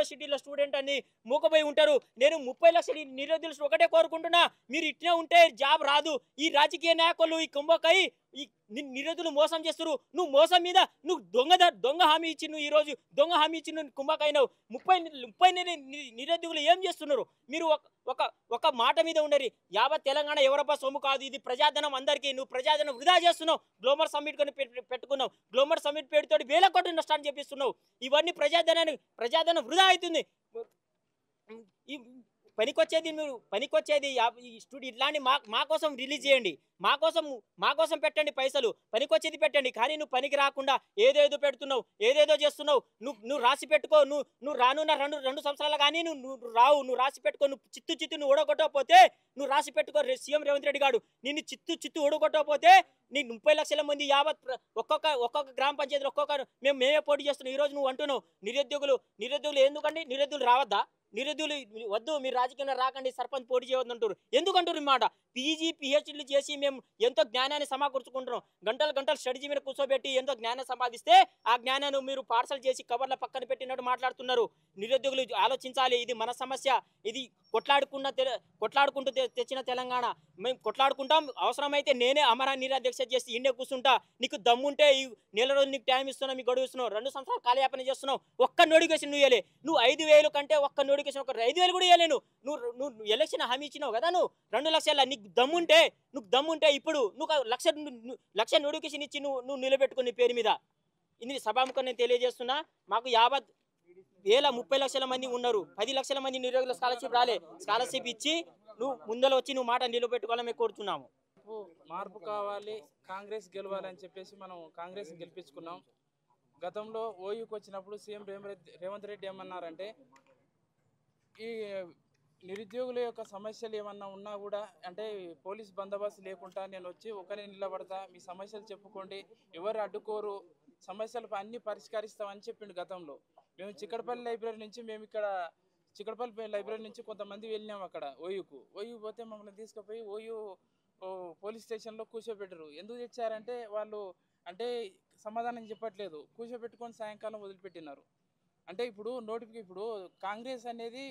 యూనివర్సిటీలో స్టూడెంట్ అని మూకపోయి ఉంటారు. నేను 30 లక్షల నిరుద్యోగులు ఒకటే కోరుకుంటున్నా, మీరు ఇట్నే ఉంటే జాబ్ రాదు. ఈ రాజకీయ నాయకులు ఈ కుంభకై ఈ నిరుద్యోగులు మోసం చేస్తున్నారు. నువ్వు మోసం మీద నువ్వు దొంగ హామీ ఇచ్చి నువ్వు ఈరోజు దొంగ హామీ ఇచ్చి నువ్వు కుంభకైనావు. 30 నిరుద్యోగులు ఏం చేస్తున్నారు? మీరు ఒక ఒక మాట మీద ఉండరి. యావత్ తెలంగాణ ఎవరబ్బా సొమ్ము కాదు. ఇది ప్రజాధనం అందరికీ. నువ్వు ప్రజాధనం వృధా చేస్తున్నావు. గ్లోబల్ సమ్మిట్ కొని పెట్టుకున్నావు. గ్లోబల్ సమ్మిట్ పేరుతోటి వేల కోట్ల నష్టాన్ని చెప్పిస్తున్నావు. ఇవన్నీ ప్రజాధనం వృధా అవుతుంది. ఈ పనికొచ్చేది ఈ స్టూడియో ఇట్లాంటి మా కోసం రిలీజ్ చేయండి. మా కోసం పెట్టండి పైసలు. పనికొచ్చేది పెట్టండి. కానీ నువ్వు పనికి రాకుండా ఏదేదో పెడుతున్నావు, ఏదేదో చేస్తున్నావు. నువ్వు రాసి పెట్టుకో. నువ్వు రానున్న రెండు సంవత్సరాలు కానీ నువ్వు రావు. నువ్వు రాసి పెట్టుకో. నువ్వు చిత్తు నువ్వు ఓడగొట్టకపోతే నువ్వు రాసి పెట్టుకో. సీఎం రేవంత్ రెడ్డి గారు నిన్ను చిత్తు ఓడగొట్టకపోతే నీ 30 లక్షల మంది యావత్ ఒక్కొక్క గ్రామ పంచాయతీలో మేమే పోటీ చేస్తున్నాం. ఈరోజు నువ్వు అంటున్నావు నిరుద్యోగులు ఎందుకండి? నిరుద్యోగులు రావద్దా? నిరుద్యోగులు వద్దు, మీరు రాజకీయంలో రాకండి, సర్పంచ్ పోటీ చేయవద్దు అంటారు. ఎందుకంటారు ఈ మాట? పీజీ పిహెచ్డీలు చేసి మేము ఎంతో జ్ఞానాన్ని సమకూర్చుకుంటున్నాం. గంటలు స్టడీ మీద కూర్చోబెట్టి ఎంతో జ్ఞానం సంపాదిస్తే ఆ జ్ఞానాన్ని మీరు పార్సల్ చేసి కవర్ల పక్కన పెట్టినట్టు మాట్లాడుతున్నారు. నిరుద్యోగులు ఆలోచించాలి. ఇది మన సమస్య. ఇది కొట్లాడుకుంటూ తెచ్చిన తెలంగాణ. మేము కొట్లాడుకుంటాం. అవసరమైతే నేనే అమరా నిరాదీక్ష చేసి ఇండే కూర్చుంటా. నీకు దమ్ముంటే ఈ నెల రోజులు నీకు టైం ఇస్తున్నావు, మీకు గడువు ఇస్తున్నావు. 2 సంవత్సరాలు కాలయాపన చేస్తున్నావు. ఒక్క నోటిఫికేషన్ నువ్వు ఇవ్వలే. నువ్వు 5,000 కంటే ఒక్క నోటిఫికేషన్ ఒక 5,000 కూడా ఇవ్వలేను. నువ్వు ఎలక్షన్ హామీ ఇచ్చినావు కదా. నువ్వు 2 లక్షల నీకు దమ్ముంటే ఇప్పుడు నువ్వు లక్ష నోటిఫికేషన్ ఇచ్చి నువ్వు నిలబెట్టుకుని నీ పేరు మీద. ఇది సభాముఖం నేను తెలియజేస్తున్నా. మాకు 30 లక్షల మంది ఉన్నారు. 10 లక్షల మంది నిరుద్యోగుల స్కాలర్షిప్ రాలే. స్కాలర్షిప్ ఇచ్చి నువ్వు ముందర వచ్చి నువ్వు మాట నిలబెట్టుకోవాలని మేము కోరుతున్నాము. మార్పు కావాలి, కాంగ్రెస్ గెలవాలి అని చెప్పేసి మనం కాంగ్రెస్ గెలిపించుకున్నాం. గతంలో ఓయూకి వచ్చినప్పుడు సీఎం రేవంత్ రెడ్డి ఏమన్నారంటే, ఈ నిరుద్యోగుల యొక్క సమస్యలు ఏమన్నా ఉన్నా కూడా అంటే పోలీస్ బందోబస్తు లేకుండా నేను వచ్చి ఒకరే నిలబడతా, మీ సమస్యలు చెప్పుకోండి, ఎవరు అడ్డుకోరు, సమస్యలు అన్నీ పరిష్కరిస్తామని చెప్పిండు గతంలో. మేము చిక్కడపల్లి లైబ్రరీ నుంచి కొంతమంది వెళ్ళినాం అక్కడ ఓయూ పోతే మమ్మల్ని తీసుకుపోయి ఓయూ పోలీస్ స్టేషన్లో కూర్చోబెట్టరు. ఎందుకు తెచ్చారంటే వాళ్ళు అంటే సమాధానం చెప్పట్లేదు. కూర్చోబెట్టుకొని సాయంకాలం వదిలిపెట్టినారు. అంటే ఇప్పుడు కాంగ్రెస్ అనేది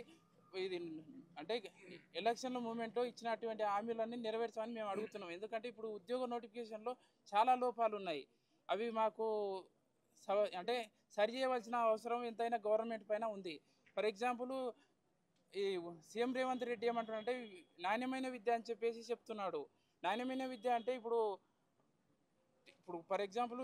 ఇది అంటే ఎలక్షన్ల మూమెంట్లో ఇచ్చినటువంటి హామీలన్నీ నెరవేర్చమని మేము అడుగుతున్నాం. ఎందుకంటే ఇప్పుడు ఉద్యోగ నోటిఫికేషన్లో చాలా లోపాలు ఉన్నాయి. అవి మాకు అంటే సరి చేయవలసిన అవసరం ఎంతైనా గవర్నమెంట్ పైన ఉంది. ఫర్ ఎగ్జాంపుల్ ఈ సీఎం రేవంత్ రెడ్డి ఏమంటున్నాడంటే నాణ్యమైన విద్య అని చెప్పేసి చెప్తున్నాడు. నాణ్యమైన విద్య అంటే ఇప్పుడు ఫర్ ఎగ్జాంపుల్